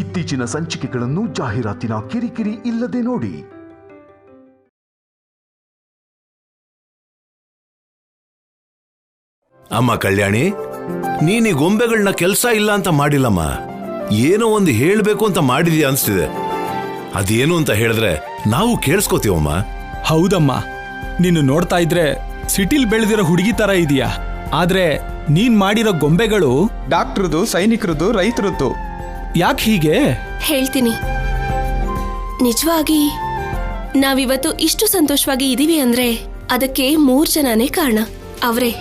ಇತ್ತೀಚಿನ ಸಂಚಿಕೆಗಳನ್ನು ಜಾಹೀರಾತಿನ ಕಿರಿಕಿರಿ ಇಲ್ಲದೆ ನೋಡಿ. ಅಮ್ಮ ಕಲ್ಯಾಣಿ, ನೀನ್ ಈ ಗೊಂಬೆಗಳನ್ನ ಕೆಲಸ ಇಲ್ಲ ಅಂತ ಮಾಡಿಲ್ಲಮ್ಮ, ಏನೋ ಒಂದು ಹೇಳ್ಬೇಕು ಅಂತ ಮಾಡಿದ್ಯಾ ಅನ್ಸ್ತಿದೆ. ಅದೇನು ಅಂತ ಹೇಳಿದ್ರೆ ನಾವು ಕೇಳಿಸ್ಕೋತೀವಮ್ಮ. ಹೌದಮ್ಮ, ನೀನು ನೋಡ್ತಾ ಇದ್ರೆ ಸಿಟಿಲ್ ಬೆಳೆದಿರೋ ಹುಡುಗಿ ತರ ಇದೆಯಾ, ಆದ್ರೆ ನೀನ್ ಮಾಡಿರೋ ಗೊಂಬೆಗಳು ಡಾಕ್ಟ್ರದು, ಸೈನಿಕರದು, ರೈತರದ್ದು. ಯಾಕೆ ಹೀಗೆ? ಹೇಳ್ತೀನಿ. ನಿಜವಾಗಿ ನಾವಿವತ್ತು ಇಷ್ಟು ಸಂತೋಷವಾಗಿ ಇದೀವಿ ಅಂದ್ರೆ ಅದಕ್ಕೆ 3 ಜನನೇ ಕಾರಣ. ಅವರೇ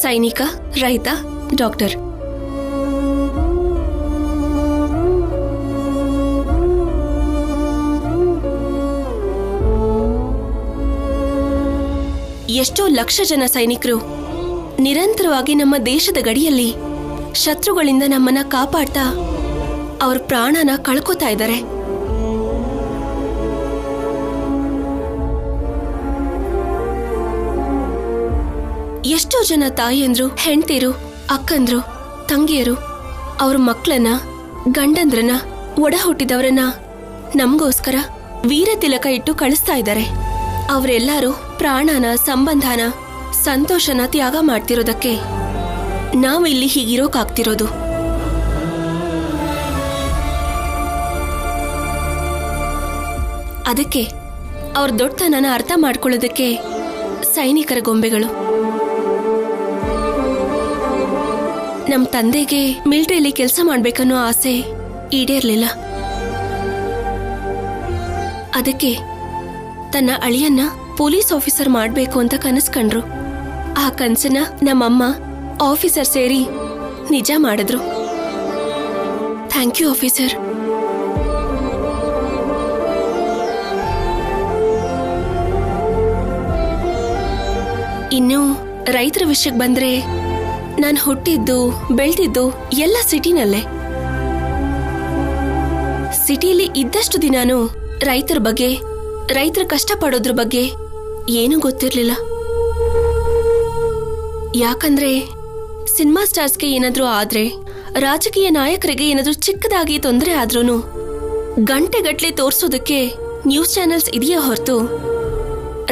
ಸೈನಿಕ, ರೈತ, ಡಾಕ್ಟರ್. ಎಷ್ಟೋ ಲಕ್ಷ ಜನ ಸೈನಿಕರು ನಿರಂತರವಾಗಿ ನಮ್ಮ ದೇಶದ ಗಡಿಯಲ್ಲಿ ಶತ್ರುಗಳಿಂದ ನಮ್ಮನ್ನ ಕಾಪಾಡ್ತಾ ಅವ್ರ ಪ್ರಾಣನ ಕಳ್ಕೊತಾ ಇದ್ದಾರೆ. ಎಷ್ಟೋ ಜನ ತಾಯಿಯಂದ್ರು, ಹೆಂಡತಿರು, ಅಕ್ಕಂದ್ರು, ತಂಗಿಯರು ಅವ್ರ ಮಕ್ಕಳನ್ನ, ಗಂಡಂದ್ರನ್ನ, ಒಡ ಹುಟ್ಟಿದವರನ್ನ ನಮಗೋಸ್ಕರ ವೀರ ತಿಲಕ ಇಟ್ಟು ಕಳಿಸ್ತಾ ಇದ್ದಾರೆ. ಅವರೆಲ್ಲರೂ ಪ್ರಾಣನ, ಸಂಬಂಧನ, ಸಂತೋಷನ ತ್ಯಾಗ ಮಾಡ್ತಿರೋದಕ್ಕೆ ನಾವಿಲ್ಲಿ ಹೀಗಿರೋಕಾಗ್ತಿರೋದು. ಅದಕ್ಕೆ ಅವ್ರ ದೊಡ್ಡತನನ ಅರ್ಥ ಮಾಡ್ಕೊಳ್ಳೋದಕ್ಕೆ ಸೈನಿಕರ ಗೊಂಬೆಗಳು. ನಮ್ ತಂದೆಗೆ ಮಿಲಿಟರಿಯಲ್ಲಿ ಕೆಲಸ ಮಾಡ್ಬೇಕನ್ನೋ ಆಸೆ ಈಡೇರ್ಲಿಲ್ಲ. ಅದಕ್ಕೆ ತನ್ನ ಅಳಿಯನ್ನ ಪೊಲೀಸ್ ಆಫೀಸರ್ ಮಾಡ್ಬೇಕು ಅಂತ ಕನಸು ಕಂಡ್ರು. ಆ ಕನಸನ್ನ ನಮ್ಮಮ್ಮ ಆಫೀಸರ್ ಸೇರಿ ನಿಜ ಮಾಡಿದ್ರು. Thank you officer. ಇನ್ನು ರೈತರ ವಿಷಯಕ್ಕೆ ಬಂದ್ರೆ, ನಾನು ಹುಟ್ಟಿದ್ದು ಬೆಳೆದಿದ್ದು ಎಲ್ಲ ಸಿಟಿನಲ್ಲೇ. ಸಿಟಿಲಿ ಇದ್ದಷ್ಟು ದಿನಾನು ರೈತರ ಬಗ್ಗೆ, ರೈತರ ಕಷ್ಟಪಡೋದ್ರ ಬಗ್ಗೆ ಏನೂ ಗೊತ್ತಿರ್ಲಿಲ್ಲ. ಯಾಕಂದ್ರೆ ಸಿನಿಮಾ ಸ್ಟಾರ್ಸ್ಗೆ ಏನಾದ್ರೂ ಆದ್ರೆ, ರಾಜಕೀಯ ನಾಯಕರಿಗೆ ಏನಾದ್ರೂ ಚಿಕ್ಕದಾಗಿ ತೊಂದರೆ ಆದ್ರೂ ಗಂಟೆಗಟ್ಲೆ ತೋರ್ಸೋದಕ್ಕೆ ನ್ಯೂಸ್ ಚಾನೆಲ್ಸ್ ಇದೆಯಾ ಹೊರತು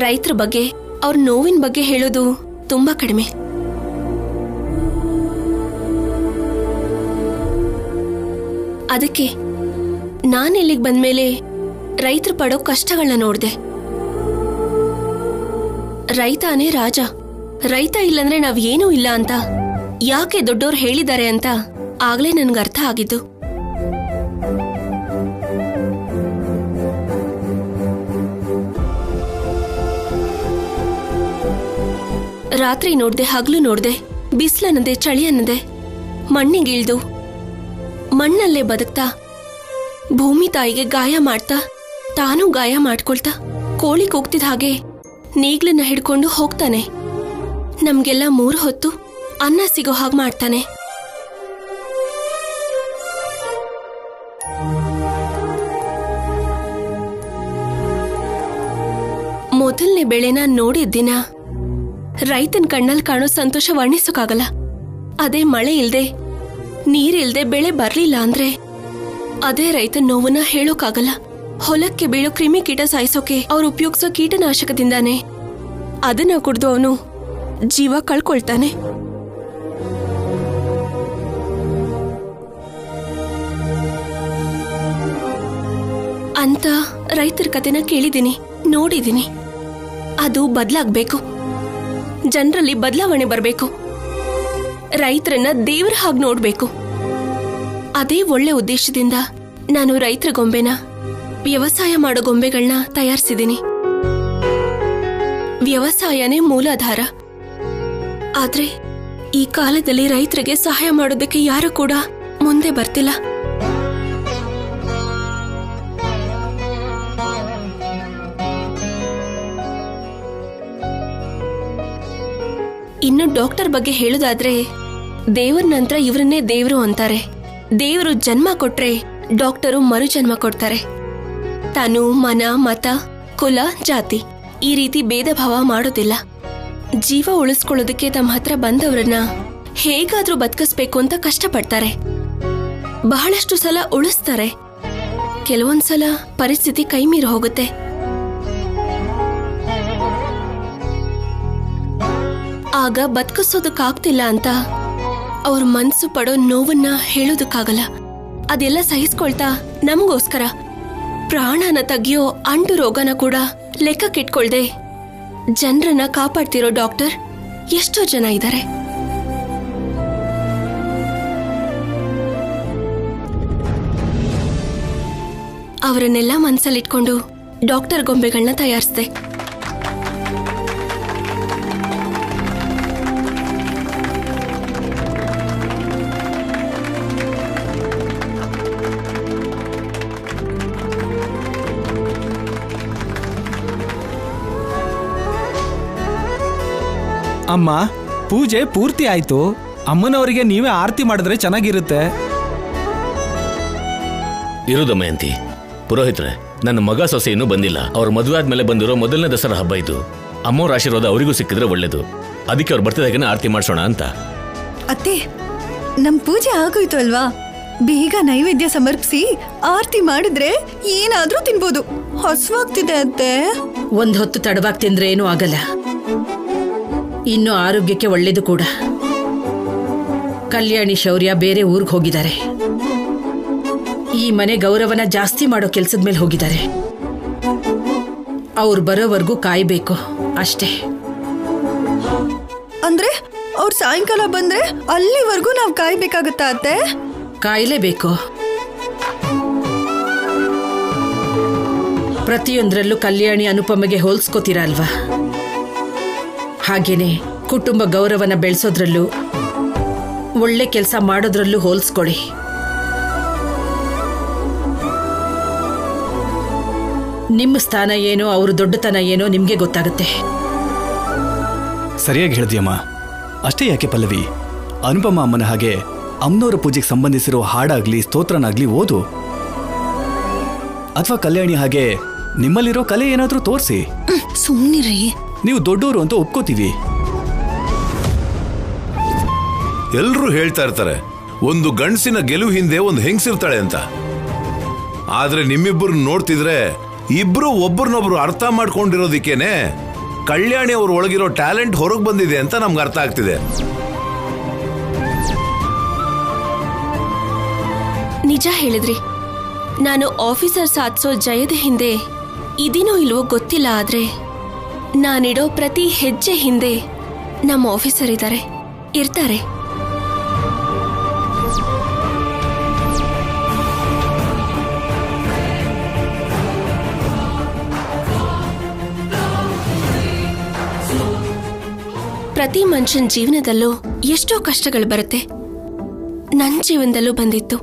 ರೈತರ ಬಗ್ಗೆ, ಅವ್ರ ನೋವಿನ ಬಗ್ಗೆ ಹೇಳೋದು ತುಂಬಾ ಕಡಿಮೆ. ಅದಕ್ಕೆ ನಾನು ಇಲ್ಲಿಗೆ ಬಂದ್ಮೇಲೆ ರೈತರು ಪಡೋ ಕಷ್ಟಗಳನ್ನ ನೋಡ್ದೆ. ರೈತಾನೇ ರಾಜ, ರೈತ ಇಲ್ಲಂದ್ರೆ ನಾವ್ ಏನೂ ಇಲ್ಲ ಅಂತ ಯಾಕೆ ದೊಡ್ಡೋರು ಹೇಳಿದ್ದಾರೆ ಅಂತ ಆಗ್ಲೇ ನನ್ಗೆ ಅರ್ಥ ಆಗಿದ್ದು. ರಾತ್ರಿ ನೋಡ್ದೆ, ಹಗಲು ನೋಡ್ದೆ, ಬಿಸ್ಲನ್ನದೆ, ಚಳಿ ಅನ್ನದೆ, ಮಣ್ಣಿಗಿಳ್ದು ಮಣ್ಣಲ್ಲೇ ಬದುಕ್ತಾ, ಭೂಮಿ ತಾಯಿಗೆ ಗಾಯ ಮಾಡ್ತಾ, ತಾನೂ ಗಾಯ ಮಾಡ್ಕೊಳ್ತಾ, ಕೋಳಿ ಕೂಗ್ತಿದ ಹಾಗೆ ನೇಗ್ಲನ್ನ ಹಿಡ್ಕೊಂಡು ಹೋಗ್ತಾನೆ. ನಮ್ಗೆಲ್ಲ 3 ಹೊತ್ತು ಅನ್ನ ಸಿಗೋ ಹಾಗೆ ಮಾಡ್ತಾನೆ. ಮೊದಲನೇ ಬೆಳೆನ ನೋಡಿದ ದಿನ ರೈತನ ಕಣ್ಣಲ್ಲಿ ಕಾಣೋ ಸಂತೋಷ ವರ್ಣಿಸೋಕ್ಕಾಗಲ್ಲ. ಅದೇ ಮಳೆ ಇಲ್ದೆ, ನೀರಿಲ್ದೆ ಬೆಳೆ ಬರ್ಲಿಲ್ಲ ಅಂದ್ರೆ ಅದೇ ರೈತನ ನೋವನ್ನ ಹೇಳೋಕ್ಕಾಗಲ್ಲ. ಹೊಲಕ್ಕೆ ಬೀಳೋ ಕ್ರಿಮಿ ಕೀಟ ಸಾಯಿಸೋಕೆ ಅವ್ರು ಉಪಯೋಗಿಸೋ ಕೀಟನಾಶಕದಿಂದಾನೆ ಅದನ್ನ ಕುಡ್ದು ಅವನು ಜೀವ ಕಳ್ಕೊಳ್ತಾನೆ. ಅಂತ ರೈತರ ಕಥೆನ ಕೇಳಿದೀನಿ, ನೋಡಿದೀನಿ. ಅದು ಬದಲಾಗ್ಬೇಕು. ಜನರಲ್ಲಿ ಬದಲಾವಣೆ ಬರಬೇಕು. ರೈತರನ್ನ ದೇವರ ಹಾಗೆ ನೋಡ್ಬೇಕು. ಅದೇ ಒಳ್ಳೆ ಉದ್ದೇಶದಿಂದ ನಾನು ರೈತರ ಗೊಂಬೆನ, ವ್ಯವಸಾಯ ಮಾಡೋ ಗೊಂಬೆಗಳನ್ನ ತಯಾರಿಸಿದ್ದೀನಿ. ವ್ಯವಸಾಯನೇ ಮೂಲಾಧಾರ. ಆದ್ರೆ ಈ ಕಾಲದಲ್ಲಿ ರೈತರಿಗೆ ಸಹಾಯ ಮಾಡೋದಕ್ಕೆ ಯಾರು ಕೂಡ ಮುಂದೆ ಬರ್ತಿಲ್ಲ. ಇನ್ನು ಡಾಕ್ಟರ್ ಬಗ್ಗೆ ಹೇಳೋದಾದ್ರೆ, ದೇವರ ನಂತರ ಇವರನ್ನೇ ದೇವರು ಅಂತಾರೆ. ದೇವರು ಜನ್ಮ ಕೊಟ್ರೆ ಡಾಕ್ಟರು ಮರು ಜನ್ಮ ಕೊಡ್ತಾರೆ. ತಾನು ಮನ, ಮತ, ಕುಲ, ಜಾತಿ ಈ ರೀತಿ ಭೇದ ಭಾವ ಮಾಡೋದಿಲ್ಲ. ಜೀವ ಉಳಿಸ್ಕೊಳ್ಳೋದಕ್ಕೆ ತಮ್ಮ ಹತ್ರ ಬಂದವರನ್ನ ಹೇಗಾದ್ರೂ ಬದುಕಿಸ್ಬೇಕು ಅಂತ ಕಷ್ಟಪಡ್ತಾರೆ. ಬಹಳಷ್ಟು ಸಲ ಉಳಿಸ್ತಾರೆ, ಕೆಲವೊಂದ್ಸಲ ಪರಿಸ್ಥಿತಿ ಕೈ ಮೀರಿ ಹೋಗುತ್ತೆ. ಆಗ ಬದುಕಿಸೋದಕ್ಕಾಗ್ತಿಲ್ಲ ಅಂತ ಅವ್ರ ಮನ್ಸು ಪಡೋ ನೋವನ್ನ ಹೇಳೋದಕ್ಕಾಗಲ್ಲ. ಅದೆಲ್ಲ ಸಹಿಸ್ಕೊಳ್ತಾ ನಮಗೋಸ್ಕರ ಪ್ರಾಣನ ತೆಗಿಯೋ ಅಂಟು ರೋಗನ ಕೂಡ ಲೆಕ್ಕಕ್ಕಿಟ್ಕೊಳ್ದೆ ಜನರನ್ನ ಕಾಪಾಡ್ತಿರೋ ಡಾಕ್ಟರ್ ಎಷ್ಟೋ ಜನ ಇದ್ದಾರೆ. ಅವರನ್ನೆಲ್ಲ ಮನಸ್ಸಲ್ಲಿಟ್ಕೊಂಡು ಡಾಕ್ಟರ್ ಗೊಂಬೆಗಳನ್ನ ತಯಾರಿಸಿದೆ. ಅಮ್ಮ, ಪೂಜೆ ಪೂರ್ತಿ ಆಯ್ತು. ಅಮ್ಮನವರಿಗೆ ನೀವೇ ಆರತಿ ಮಾಡಿದ್ರೆ ಚೆನ್ನಾಗಿರುತ್ತೆ. ಇರು ದಮಯಂತಿ, ಪುರೋಹಿತ್ರೆ, ನನ್ನ ಮಗ ಸೊಸೆ ಇನ್ನೂ ಬಂದಿಲ್ಲ. ಅವ್ರ ಮದುವೆ ಆದ್ಮೇಲೆ ಬಂದಿರೋ ಮೊದಲನೇ ದಸರಾ ಹಬ್ಬ ಇದು. ಅಮ್ಮವ್ರ ಆಶೀರ್ವಾದ ಅವರಿಗೂ ಸಿಕ್ಕಿದ್ರೆ ಒಳ್ಳೇದು. ಅದಕ್ಕೆ ಅವ್ರ ಬರ್ತದಾಗನೇ ಆರತಿ ಮಾಡಿಸೋಣ ಅಂತ. ಅತ್ತೆ, ನಮ್ ಪೂಜೆ ಆಗೋಯ್ತು ಅಲ್ವಾ? ಬೇಗ ನೈವೇದ್ಯ ಸಮರ್ಪಿಸಿ ಆರತಿ ಮಾಡಿದ್ರೆ ಏನಾದ್ರೂ ತಿನ್ಬೋದು. ಹಸುವಾಗ್ತಿದೆ ಅತ್ತೆ. ಒಂದ್ ಹೊತ್ತು ತಡವಾಗಿ ತಿಂದ್ರೆ ಏನೂ ಆಗಲ್ಲ, ಇನ್ನು ಆರೋಗ್ಯಕ್ಕೆ ಒಳ್ಳೇದು ಕೂಡ. ಕಲ್ಯಾಣಿ ಶೌರ್ಯ ಬೇರೆ ಊರಿಗೆ ಹೋಗಿದ್ದಾರೆ. ಈ ಮನೆ ಗೌರವನ ಜಾಸ್ತಿ ಮಾಡೋ ಕೆಲ್ಸದ ಮೇಲೆ ಹೋಗಿದ್ದಾರೆ. ಅವ್ರು ಬರೋವರೆಗೂ ಕಾಯ್ಬೇಕು ಅಷ್ಟೇ. ಅಂದ್ರೆ ಅವ್ರು ಸಾಯಂಕಾಲ ಬಂದ್ರೆ ಅಲ್ಲಿವರೆಗೂ ನಾವ್ ಕಾಯ್ಬೇಕಾಗತ್ತಾ ಅತ್ತೆ? ಕಾಯ್ಲೇಬೇಕು. ಪ್ರತಿಯೊಂದರಲ್ಲೂ ಕಲ್ಯಾಣಿ ಅನುಪಮಗೆ ಹೋಲ್ಸ್ಕೋತೀರ ಅಲ್ವಾ? ಹಾಗೇನೆ ಕುಟುಂಬ ಗೌರವನ ಬೆಳೆಸೋದ್ರಲ್ಲೂ ಒಳ್ಳೆ ಕೆಲಸ ಮಾಡೋದ್ರಲ್ಲೂ ಹೋಲ್ಸ್ಕೊಳ್ಳಿ. ನಿಮ್ಮ ಸ್ಥಾನ ಏನೋ ಅವ್ರ ದೊಡ್ಡತನ ಏನೋ ನಿಮ್ಗೆ ಗೊತ್ತಾಗುತ್ತೆ. ಸರಿಯಾಗಿ ಹೇಳಿದ್ಯಮ್ಮ. ಅಷ್ಟೇ ಯಾಕೆ ಪಲ್ಲವಿ, ಅನುಪಮ ಅಮ್ಮನ ಹಾಗೆ ಅಮ್ಮನವರ ಪೂಜೆಗೆ ಸಂಬಂಧಿಸಿರೋ ಹಾಡಾಗ್ಲಿ ಸ್ತೋತ್ರನಾಗ್ಲಿ ಓದು. ಅಥವಾ ಕಲ್ಯಾಣಿ ಹಾಗೆ ನಿಮ್ಮಲ್ಲಿರೋ ಕಲೆ ಏನಾದ್ರೂ ತೋರಿಸಿ. ಸುಮ್ನಿರಿ. ನೀವು ದೊಡ್ಡವರು ಅಂತ ಒಪ್ಕೋತೀವಿ. ಎಲ್ರೂ ಹೇಳ್ತಾ ಇರ್ತಾರೆ ಒಂದು ಗಂಡಸಿನ ಗೆಲುವು ಹಿಂದೆ ಒಂದು ಹೆಂಗಸಿರ್ತಾಳೆ ಅಂತ. ಆದ್ರೆ ನಿಮ್ಮಿಬ್ಬರು ನೋಡ್ತಿದ್ರೆ ಇಬ್ರು ಒಬ್ಬರನ್ನೊಬ್ರು ಅರ್ಥ ಮಾಡ್ಕೊಂಡಿರೋದಿಕ್ಕೇನೆ ಕಲ್ಯಾಣಿ ಅವ್ರ ಒಳಗಿರೋ ಟ್ಯಾಲೆಂಟ್ ಹೊರಗೆ ಬಂದಿದೆ ಅಂತ ನಮ್ಗೆ ಅರ್ಥ ಆಗ್ತಿದೆ. ನಿಜ ಹೇಳಿದ್ರಿ. ನಾನು ಆಫೀಸರ್ ಸಾಧಿಸೋ ಜಯದ ಹಿಂದೆ ಇದೀನೋ ಇಲ್ವೋ ಗೊತ್ತಿಲ್ಲ, ಆದ್ರೆ ನಾನಿಡೋ ಪ್ರತಿ ಹೆಜ್ಜೆ ಹಿಂದೆ ನಮ್ಮ ಆಫೀಸರ್ ಇರ್ತಾರೆ. ಪ್ರತಿ ಮನುಷ್ಯನ ಜೀವನದಲ್ಲೂ ಎಷ್ಟೋ ಕಷ್ಟಗಳು ಬರುತ್ತೆ. ನನ್ನ ಜೀವನದಲ್ಲೂ ಬಂದಿತ್ತು.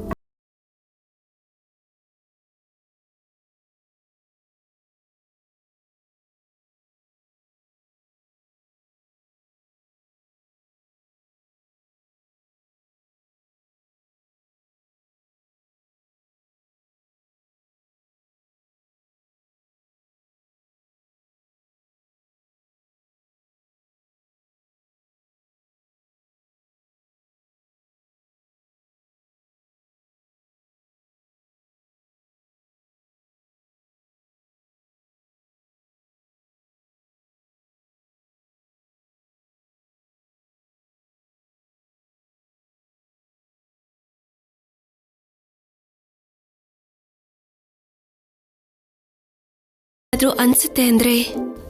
ಆದ್ರೂ ಅನ್ಸುತ್ತೆ ಅಂದ್ರೆ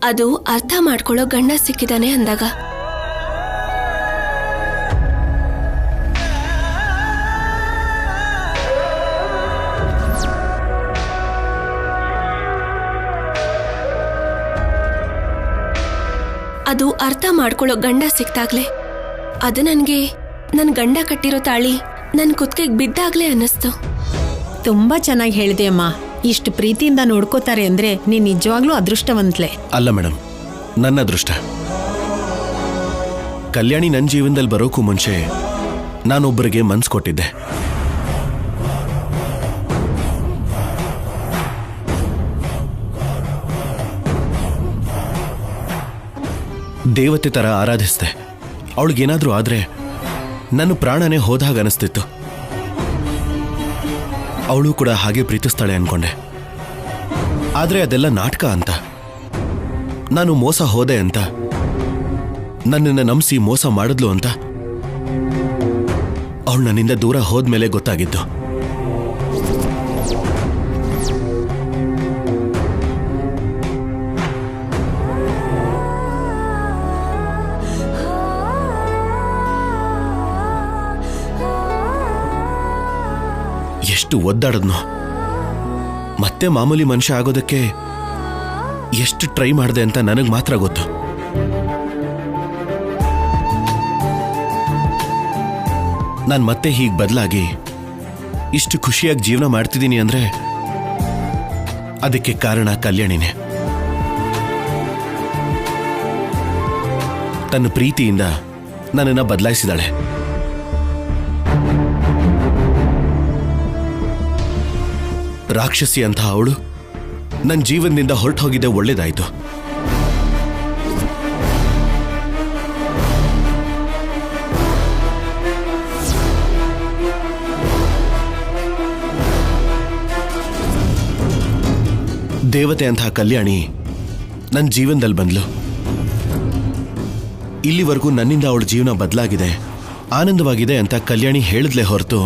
ಅದು ಅರ್ಥ ಮಾಡ್ಕೊಳ್ಳೋ ಗಂಡ ಸಿಕ್ಕಿದಾನೆ ಅಂದಾಗ. ಅದು ಅರ್ಥ ಮಾಡ್ಕೊಳ್ಳೋ ಗಂಡ ಸಿಕ್ತಾಗ್ಲೆ ಅದು ನನ್ಗೆ ನನ್ ಗಂಡ ಕಟ್ಟಿರೋ ತಾಳಿ ನನ್ ಕುತ್ತಿಗೆಗೆ ಬಿದ್ದಾಗ್ಲೇ ಅನ್ನಿಸ್ತು. ತುಂಬಾ ಚೆನ್ನಾಗಿ ಹೇಳಿದೆ ಅಮ್ಮ. ಇಷ್ಟು ಪ್ರೀತಿಯಿಂದ ನೋಡ್ಕೋತಾರೆ ಅಂದ್ರೆ ನೀನ್ ನಿಜವಾಗ್ಲೂ ಅದೃಷ್ಟವಂತಲೆ. ಅಲ್ಲ ಮೇಡಮ್, ನನ್ನ ಅದೃಷ್ಟ. ಕಲ್ಯಾಣಿ ನನ್ನ ಜೀವನದಲ್ಲಿ ಬರೋಕ್ಕೂ ಮುಂಚೆ ನಾನೊಬ್ಬರಿಗೆ ಮನ್ಸು ಕೊಟ್ಟಿದ್ದೆ. ದೇವತೆ ತರ ಆರಾಧಿಸ್ದೆ. ಅವಳಿಗೇನಾದ್ರೂ ಆದ್ರೆ ನನ್ನ ಪ್ರಾಣನೇ ಹೋದಾಗ ಅನಿಸ್ತಿತ್ತು. ಅವಳು ಕೂಡ ಹಾಗೆ ಪ್ರೀತಿಸ್ತಾಳೆ ಅನ್ಕೊಂಡೆ. ಆದ್ರೆ ಅದೆಲ್ಲ ನಾಟಕ ಅಂತ, ನಾನು ಮೋಸ ಹೋದೆ ಅಂತ, ನನ್ನನ್ನು ನಂಬಿಸಿ ಮೋಸ ಮಾಡಿದ್ಲು ಅಂತ ಅವಳು ನನ್ನಿಂದ ದೂರ ಹೋದ್ಮೇಲೆ ಗೊತ್ತಾಗಿದ್ದು. ಎಷ್ಟು ಒದ್ದಾಡದ್ನೋ, ಮತ್ತೆ ಮಾಮೂಲಿ ಮನುಷ್ಯ ಆಗೋದಕ್ಕೆ ಎಷ್ಟು ಟ್ರೈ ಮಾಡಿದೆ ಅಂತ ನನಗೆ ಮಾತ್ರ ಗೊತ್ತು. ನಾನು ಮತ್ತೆ ಹೀಗೆ ಬದಲಾಗಿ ಇಷ್ಟು ಖುಷಿಯಾಗಿ ಜೀವನ ಮಾಡ್ತಿದ್ದೀನಿ ಅಂದ್ರೆ ಅದಕ್ಕೆ ಕಾರಣ ಕಲ್ಯಾಣಿನೇ. ತನ್ನ ಪ್ರೀತಿಯಿಂದ ನನ್ನನ್ನು ಬದಲಾಯಿಸಿದಾಳೆ. ರಾಕ್ಷಸಿ ಅಂತ ಅವಳು ನನ್ನ ಜೀವನದಿಂದ ಹೊರಟು ಹೋಗಿದ್ದೆ ಒಳ್ಳೇದಾಯ್ತು. ದೇವತೆ ಅಂತ ಕಲ್ಯಾಣಿ ನನ್ನ ಜೀವನದಲ್ಲಿ ಬಂದ್ಲು. ಇಲ್ಲಿವರೆಗೂ ನನ್ನಿಂದ ಅವಳ ಜೀವನ ಬದಲಾಗಿದೆ, ಆನಂದವಾಗಿದೆ ಅಂತ ಕಲ್ಯಾಣಿ ಹೇಳಿದ್ಲೇ ಹೊರತು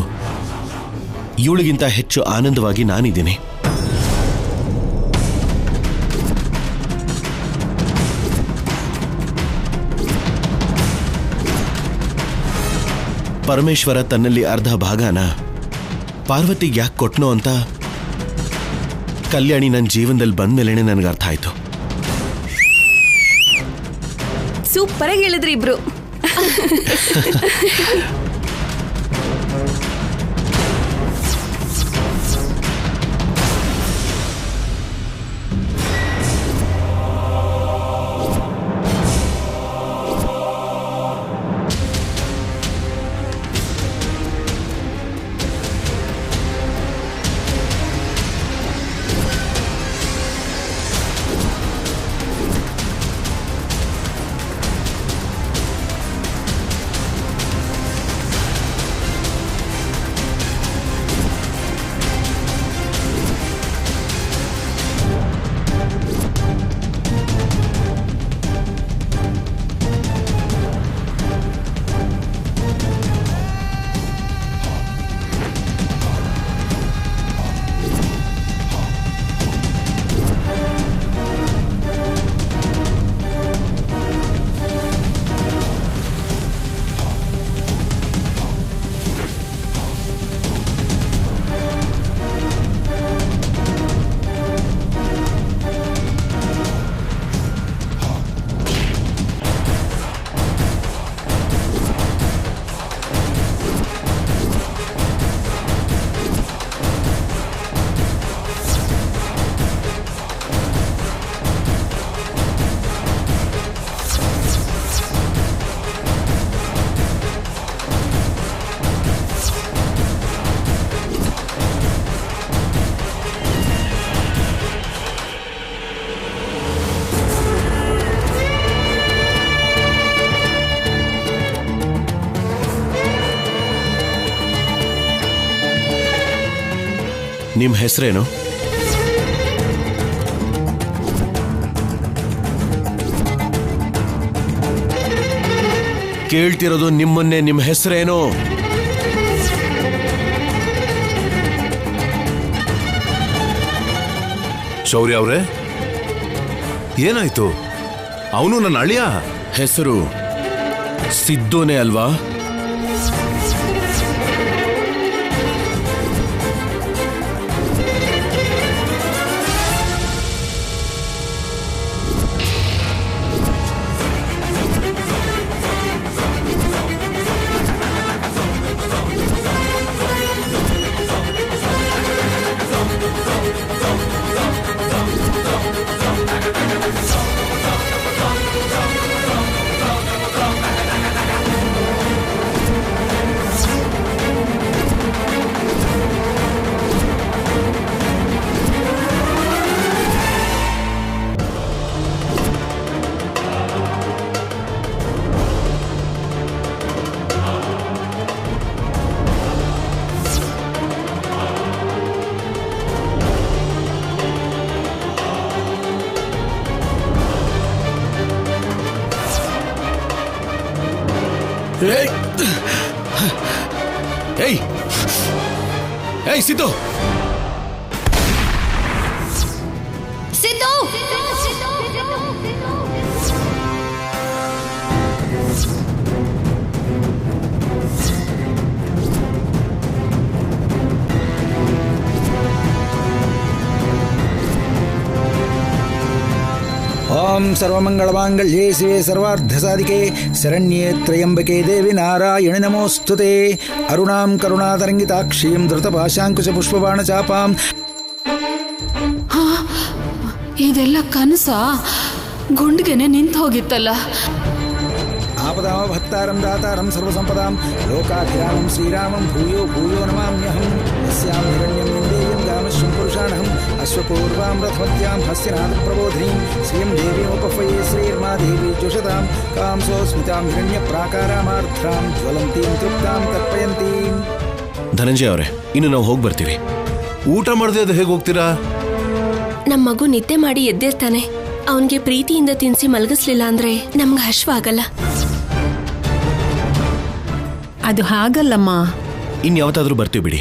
ಇವಳಿಗಿಂತ ಹೆಚ್ಚು ಆನಂದವಾಗಿ ನಾನಿದ್ದೀನಿ. ಪರಮೇಶ್ವರ ತನ್ನಲ್ಲಿ ಅರ್ಧ ಭಾಗನ ಪಾರ್ವತಿಗೆ ಯಾಕೆ ಕೊಟ್ನೋ ಅಂತ ಕಲ್ಯಾಣಿ ನನ್ನ ಜೀವನದಲ್ಲಿ ಬಂದ್ಮೇಲೆ ನನಗೆ ಅರ್ಥ ಆಯ್ತು. ಸೂಪರ್ ಆಗಿ ಹೇಳಿದ್ರಿ ಇಬ್ರು. ನಿಮ್ಮ ಹೆಸರೇನು? ಕೇಳ್ತಿರೋದು ನಿಮ್ಮನ್ನೇ. ನಿಮ್ಮ ಹೆಸರೇನು? ಶೌರ್ಯ ಅವರೇ, ಏನಾಯ್ತು? ಅವನು ನನ್ನ ಅಳಿಯ. ಹೆಸರು ಸಿದ್ದುನೇ ಅಲ್ವಾ? ಏಯ್ ಏಯ್ ಸಿದ್ದು ಸಿದ್ದು ಓಂ ಸರ್ವಮಂಗಳಮಾಂಗಲ್ಯೇ ಶಿವೆ ಸರ್ವಾರ್ಧಸಾಧಿಕೆ ಶರಣ್ಯೇ ತ್ರಯಂಬಕೆ ದೇವಿ ನಾರಾಯಣಿ ನಮೋಸ್ತುತೆ ಅರುಣಾಂ ಕರುಣಾತರಂಗಿತಾಕ್ಷೀಂ ಧೃತಪಾಶಾಂಕುಶ ಪುಷ್ಪಬಾಣ ಚಾಪಾಂ. ಇದೆಲ್ಲ ಕನಸ ಗುಂಡ್ಗೆನೆ ನಿಂತು ಹೋಗಿತ್ತಲ್ಲ. ಆಪದಾಮ ಭಕ್ತಾರಂ ದಾತಾರಂ ಸರ್ವಸಂಪದಾಂ ಲೋಕಾಭಿರಾಮಂ ಶ್ರೀರಾಮಂ ಭೂಯೋ ಭೂಯೋ ನಮಾಮ್ಯಹಂ. ಯಸ್ಯಾಂ ಹಿರಣ್ಯಂ ಇಂದೇಯಂ ಗಾಮಶ್ವಂ ಪುರುಷಾಣಹಂ ಅಶ್ವಪೂರ್ವಾಂ ರಥಮತ್ಯಾಂ ಹಸ್ತಿನಾದ ಪ್ರಬೋಧಿನೀಂ ಶ್ರಿಯಂ ದೇವೀಮುಪಫಯೇ ಶ್ರೀರ್ಮಾ ದೇವಿ ಜುಷತಾಂ ಕಾಂಸೋ ಸ್ಮಿತಾಂ ಹಿರಣ್ಯ ಪ್ರಾಕಾರಾಮಾರ್ಧ್ರಾಂ ಜ್ವಲಂತೀಂ ತೃಪ್ತಾಂ ತರ್ಪಯಂತೀಂ. ಧನಂಜಯ ಅವರೇ, ಇನ್ನು ನಾವು ಹೋಗಿ ಬರ್ತೀವಿ. ಊಟ ಮಾಡದೆ ಅದು ಹೇಗೆ ಹೋಗ್ತೀರಾ? ನಮ್ಮ ಮಗು ನಿದ್ದೆ ಮಾಡಿ ಎದ್ದಿರ್ತಾನೆ. ಅವನ್ಗೆ ಪ್ರೀತಿಯಿಂದ ತಿನ್ಸಿ ಮಲಗಿಸ್ಲಿಲ್ಲ ಅಂದ್ರೆ ನಮ್ಗೆ ಹಶ್ವಾಗಲ್ಲ. ಅದು ಹಾಗಲ್ಲಮ್ಮ. ಇನ್ಯಾವತ್ತಾದ್ರೂ ಬರ್ತೀವಿ ಬಿಡಿ.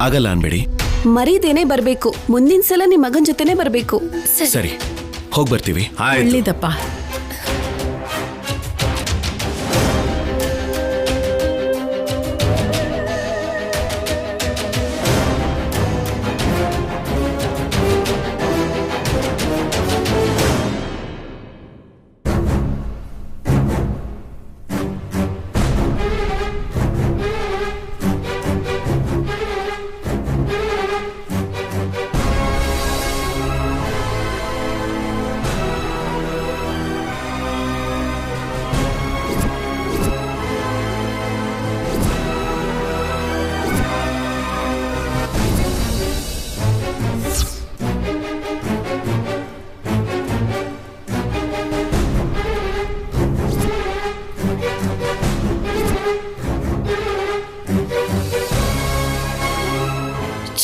ಆಗಲ್ಲ ಅನ್ಬೇಡಿ. ಮರೀದೇನೆ ಬರ್ಬೇಕು. ಮುಂದಿನ ಸಲ ನಿಮ್ ಮಗನ್ ಜೊತೆನೆ ಬರ್ಬೇಕು. ಸರಿ, ಹೋಗಿ ಬರ್ತೀವಿ. ಒಳ್ಳೆದಪ್ಪ.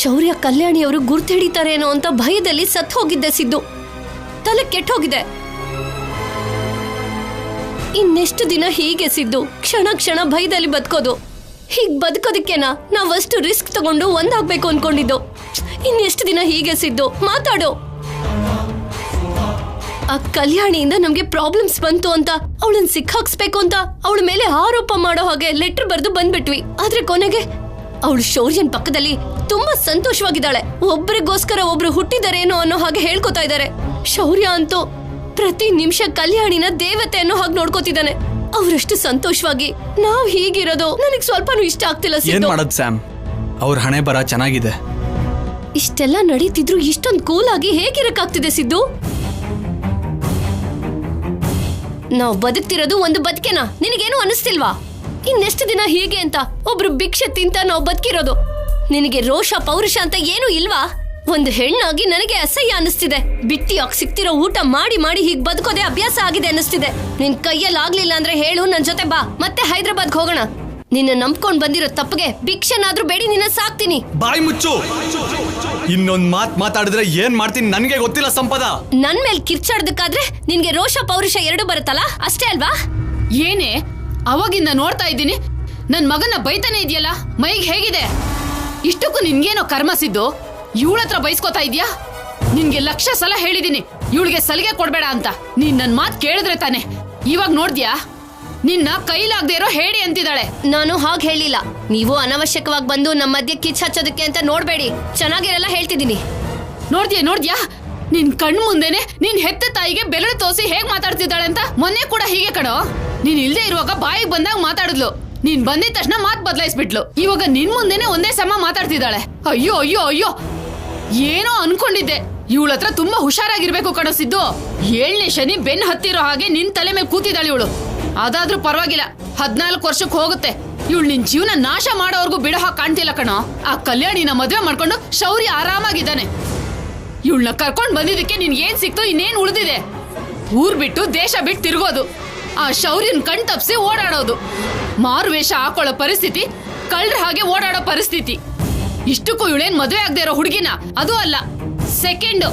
ಶೌರ್ಯ ಕಲ್ಯಾಣಿಯವರು ಗುರ್ತು ಹಿಡಿತಾರೇನೋ ಅಂತ ಭಯದಲ್ಲಿ ಸತ್ತು ಹೋಗಿದ್ದೆ ಸಿದ್ದು. ತಲೆ ಕೆಟ್ಟೋಗಿದೆ. ಇನ್ನೆಷ್ಟು ದಿನ ಹೀಗೆ ಸಿದ್ದು? ಕ್ಷಣ ಕ್ಷಣ ಭಯದಲ್ಲಿ ಬದುಕೋದು. ಹೀಗ್ ಬದುಕೋದಕ್ಕೇನಾ ನಾವಷ್ಟು ರಿಸ್ಕ್ ತಗೊಂಡು ಒಂದಾಗ್ಬೇಕು ಅನ್ಕೊಂಡಿದ್ದು? ಇನ್ನೆಷ್ಟು ದಿನ ಹೀಗೆ ಸಿದ್ದು? ಮಾತಾಡು. ಆ ಕಲ್ಯಾಣಿಯಿಂದ ನಮ್ಗೆ ಪ್ರಾಬ್ಲಮ್ಸ್ ಬಂತು ಅಂತ ಅವಳನ್ನ ಸಿಕ್ಕಾಕ್ಸ್ಬೇಕು ಅಂತ ಅವಳ ಮೇಲೆ ಆರೋಪ ಮಾಡೋ ಹಾಗೆ ಲೆಟರ್ ಬರೆದು ಬಂದ್ಬಿಟ್ವಿ. ಆದ್ರೆ ಕೊನೆಗೆ ಅವಳು ಶೌರ್ಯನ್ ಪಕ್ಕದಲ್ಲಿ ತುಂಬಾ ಸಂತೋಷವಾಗಿದ್ದಾಳೆ. ಒಬ್ರಿಗೋಸ್ಕರ ಒಬ್ರು ಹುಟ್ಟಿದಾರೇನೋ ಅನ್ನೋ ಹಾಗೆ ಹೇಳ್ಕೊತಾ ಇದ್ದಾರೆ. ಶೌರ್ಯ ಅಂತೂ ಪ್ರತಿ ನಿಮಿಷ ಕಲ್ಯಾಣಿನ ದೇವತೆ ಅನ್ನೋ ಹಾಗೆ ನೋಡ್ಕೋತಿದ್ದಾನೆ. ಅವರಷ್ಟು ಸಂತೋಷವಾಗಿ ನಾವ್ ಹೀಗಿರೋದು ನನಗ್ ಸ್ವಲ್ಪನೂ ಇಷ್ಟ ಆಗ್ತಿಲ್ಲ. ಏನ್ ಮಾಡೋದು ಸ್ಯಾಮ್, ಅವ್ರ ಹಣೆ ಬರ ಚೆನ್ನಾಗಿದೆ. ಇಷ್ಟೆಲ್ಲ ನಡೀತಿದ್ರು ಇಷ್ಟೊಂದು ಕೂಲ್ ಆಗಿ ಹೇಗಿರಕ್ಕಾಗ್ತಿದೆ ಸಿದ್ದು? ನಾವ್ ಬದುಕ್ತಿರೋದು ಒಂದು ಬದುಕೇನಾ? ನಿನಗೇನು ಅನಿಸ್ತಿಲ್ವಾ? ಇನ್ನೆಷ್ಟು ದಿನ ಹೀಗೆ ಅಂತ ಒಬ್ರು ಭಿಕ್ಷೆ ತಿಂತ ನಾವು ಬದುಕಿರೋದು. ನಿನಗೆ ರೋಷ ಪೌರುಷ ಅಂತ ಏನೂ ಇಲ್ವಾ? ಒಂದು ಹೆಣ್ಣಾಗಿ ನನಗೆ ಅಸಹ್ಯ ಅನಿಸ್ತಿದೆ. ಬಿಟ್ಟಿಯಾಗಿ ಸಿಕ್ತಿರೋ ಊಟ ಮಾಡಿ ಮಾಡಿ ಹೀಗ್ ಬದುಕೋದೇ ಅಭ್ಯಾಸ ಆಗಿದೆ ಅನಿಸ್ತಿದೆ. ನಿನ್ ಕೈಯಲ್ಲಿ ಆಗ್ಲಿಲ್ಲ ಅಂದ್ರೆ ಹೇಳು, ನನ್ ಜೊತೆ ಬಾ, ಮತ್ತೆ ಹೈದರಾಬಾದ್ ಹೋಗೋಣ. ನಿನ್ನ ನಂಬ್ಕೊಂಡ್ ಬಂದಿರೋ ತಪ್ಪಗೆ ಭಿಕ್ಷೆನಾದ್ರೂ ಬೇಡಿ ನಿನ್ನ ಸಾಕ್ತೀನಿ. ಬಾಯ್ ಮುಚ್ಚು. ಇನ್ನೊಂದ್ ಮಾತ್ ಮಾತಾಡಿದ್ರೆ ಏನ್ ಮಾಡ್ತೀನಿ ನನ್ಗೆ ಗೊತ್ತಿಲ್ಲ ಸಂಪದ. ನನ್ ಮೇಲ್ ಕಿರ್ಚಾಡ್ದಕ್ಕಾದ್ರೆ ನಿನ್ಗೆ ರೋಷ ಪೌರುಷ ಎರಡು ಬರುತ್ತಲ್ಲ, ಅಷ್ಟೇ ಅಲ್ವಾ? ಏನೇ ಅವಾಗಿಂದ ನೋಡ್ತಾ ಇದ್ದೀನಿ, ನನ್ ಮಗನ ಬೈತಾನೆ ಇದೆಯಲ್ಲ, ಮೈಗೆ ಹೇಗಿದೆ? ಇಷ್ಟಕ್ಕೂ ನಿನ್ಗೇನೋ ಕರ್ಮಸಿದ್ದು ಇವಳತ್ರ ಬೈಸ್ಕೋತಾ ಇದ್ಯಾ? ನಿನ್ಗೆ ಲಕ್ಷ ಸಲ ಹೇಳಿದೀನಿ ಇವಳಿಗೆ ಸಲಿಗೆ ಕೊಡ್ಬೇಡ ಅಂತ. ನೀನ್ ನನ್ ಮಾತ್ ಕೇಳಿದ್ರೆ ತಾನೆ. ಇವಾಗ ನೋಡ್ದ್ಯಾ, ನಿನ್ನ ಕೈಲಾಗದೆ ಇರೋ ಹೇಳಿ ಅಂತಿದ್ದಾಳೆ. ನಾನು ಹಾಗೆ ಹೇಳಿಲ್ಲ. ನೀವು ಅನಾವಶ್ಯಕವಾಗಿ ಬಂದು ನಮ್ಮ ಮಧ್ಯೆ ಕಿಚ್ಚ ಹಚ್ಚೋದಕ್ಕೆ ಅಂತ ನೋಡ್ಬೇಡಿ. ಚೆನ್ನಾಗಿರಲ್ಲ ಹೇಳ್ತಿದ್ದೀನಿ. ನೋಡ್ದ್ಯಾ ನಿನ್ ಕಣ್ ಮುಂದೆನೆ ನಿನ್ ಹೆತ್ತ ತಾಯಿಗೆ ಬೆರಳು ತೋರಿಸಿ ಹೇಗ್ ಮಾತಾಡ್ತಿದ್ದಾಳೆ ಅಂತ. ಮೊನ್ನೆ ಕೂಡ ಹೀಗೆ ಕಣೋ, ನೀನ್ ಇಲ್ದೇ ಇರುವಾಗ ಬಾಯಿಗೆ ಬಂದಾಗ ಮಾತಾಡಿದ್ಲು. ನೀನ್ ಬಂದಿದ ತಕ್ಷಣ ಮಾತ್ ಬದಲಾಯಿಸ್ಬಿಟ್ಲು. ಇವಾಗ ನಿನ್ ಮುಂದೆನೆ ಒಂದೇ ಸಮ ಮಾತಾಡ್ತಿದ್ದಾಳೆ. ಅಯ್ಯೋ ಅಯ್ಯೋ ಅಯ್ಯೋ, ಏನೋ ಅನ್ಕೊಂಡಿದ್ದೆ. ಇವಳ ಹತ್ರ ತುಂಬಾ ಹುಷಾರಾಗಿರ್ಬೇಕು ಕಣೋ ಸಿದ್ದು. 7ನೇ ಶನಿ ಬೆನ್ ಹತ್ತಿರೋ ಹಾಗೆ ನಿನ್ ತಲೆ ಮೇಲೆ ಕೂತಿದ್ದಾಳೆ ಇವಳು. ಅದಾದ್ರೂ ಪರವಾಗಿಲ್ಲ, 14 ವರ್ಷಕ್ಕೆ ಹೋಗುತ್ತೆ. ಇವಳು ನಿನ್ ಜೀವನ ನಾಶ ಮಾಡೋವರೆಗೂ ಬಿಡೋ ಹಾಗೆ ಕಾಣ್ತಿಲ್ಲ ಕಣೋ. ಆ ಕಲ್ಯಾಣಿನ ಮದ್ವೆ ಮಾಡ್ಕೊಂಡು ಶೌರ್ಯ ಆರಾಮಾಗಿದ್ದಾನೆ. ಇವಳನ್ನ ಕರ್ಕೊಂಡ್ ಬಂದಿದ್ದಕ್ಕೆ ನಿನ್ ಏನ್ ಸಿಕ್ತು? ಇನ್ನೇನ್ ಉಳಿದಿದೆ? ಊರ್ ಬಿಟ್ಟು ದೇಶ ಬಿಟ್ಟು ತಿರುಗೋದು, ಆ ಶೌರ್ಯನ್ ಕಣ್ ತಪ್ಸಿ ಓಡಾಡೋದು, ಮಾರುವೇಷ ಹಾಕೊಳ್ಳೋ ಪರಿಸ್ಥಿತಿ, ಕಳ್ರ ಹಾಗೆ ಓಡಾಡೋ ಪರಿಸ್ಥಿತಿ. ಇಷ್ಟಕ್ಕೂ ಇವಳೇನ್ ಮದುವೆ ಆಗದೆ ಇರೋ ಹುಡುಗಿನ? ಅದು ಅಲ್ಲ, ಸೆಕೆಂಡ್.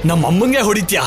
ನಮ್ಮಮ್ಮಂಗೆ ಹೊಡಿತ್ಯಾ